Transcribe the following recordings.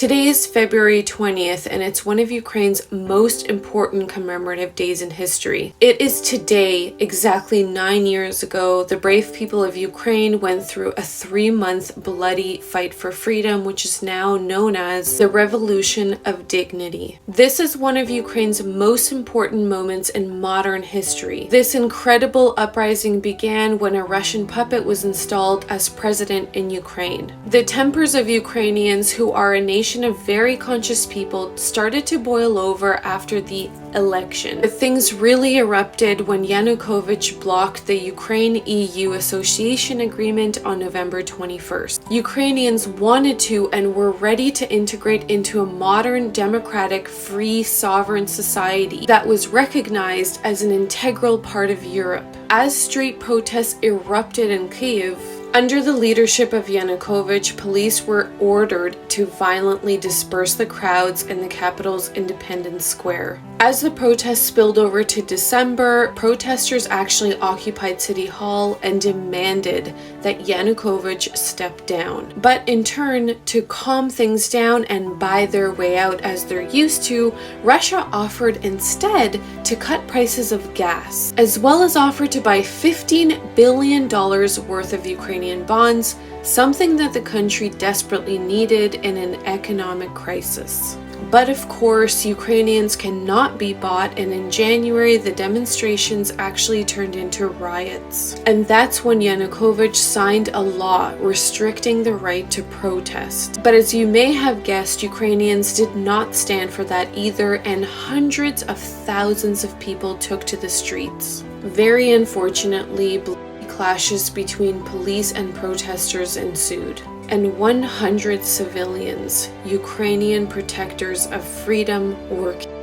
Today is February 20th, and it's one of Ukraine's most important commemorative days in history. It is today, exactly 9 years ago, the brave people of Ukraine went through a 3-month bloody fight for freedom, which is now known as the Revolution of Dignity. This is one of Ukraine's most important moments in modern history. This incredible uprising began when a Russian puppet was installed as president in Ukraine. The tempers of Ukrainians, who are a nation of very conscious people, started to boil over after the election. But things really erupted when Yanukovych blocked the Ukraine-EU association agreement on November 21st. Ukrainians wanted to and were ready to integrate into a modern, democratic, free, sovereign society that was recognized as an integral part of Europe. As street protests erupted in Kyiv, under the leadership of Yanukovych, police were ordered to violently disperse the crowds in the capital's Independence Square. As the protests spilled over to December, protesters actually occupied City Hall and demanded that Yanukovych step down. But in turn, to calm things down and buy their way out as they're used to, Russia offered instead to cut prices of gas, as well as offered to buy $15 billion worth of Ukrainian bonds, something that the country desperately needed in an economic crisis. But of course, Ukrainians cannot be bought, and in January, the demonstrations actually turned into riots. And that's when Yanukovych signed a law restricting the right to protest. But as you may have guessed, Ukrainians did not stand for that either, and hundreds of thousands of people took to the streets. Very unfortunately, clashes between police and protesters ensued, and 100 civilians, Ukrainian protectors of freedom, were killed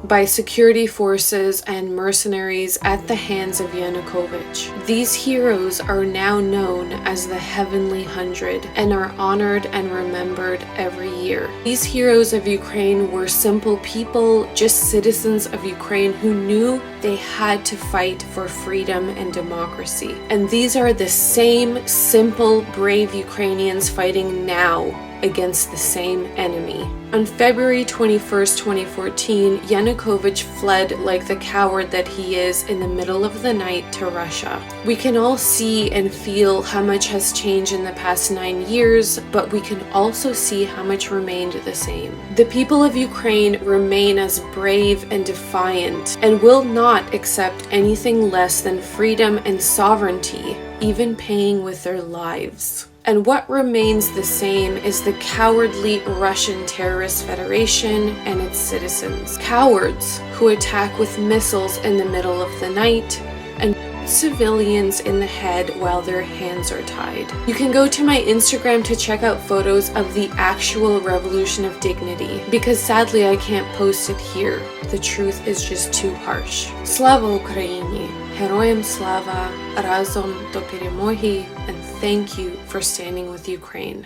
by security forces and mercenaries at the hands of Yanukovych. These heroes are now known as the Heavenly 100 and are honored and remembered every year. These heroes of Ukraine were simple people, just citizens of Ukraine who knew they had to fight for freedom and democracy. And these are the same simple, brave Ukrainians fighting now against the same enemy. On February 21st, 2014, Yanukovych fled like the coward that he is in the middle of the night to Russia. We can all see and feel how much has changed in the past 9 years, but we can also see how much remained the same. The people of Ukraine remain as brave and defiant and will not accept anything less than freedom and sovereignty, even paying with their lives. And what remains the same is the cowardly Russian terrorist federation and its citizens. Cowards who attack with missiles in the middle of the night and civilians in the head while their hands are tied. You can go to my Instagram to check out photos of the actual Revolution of Dignity, because sadly I can't post it here. The truth is just too harsh. Slava Україні! Героям слава! Разом до перемоги! And thank you for standing with Ukraine.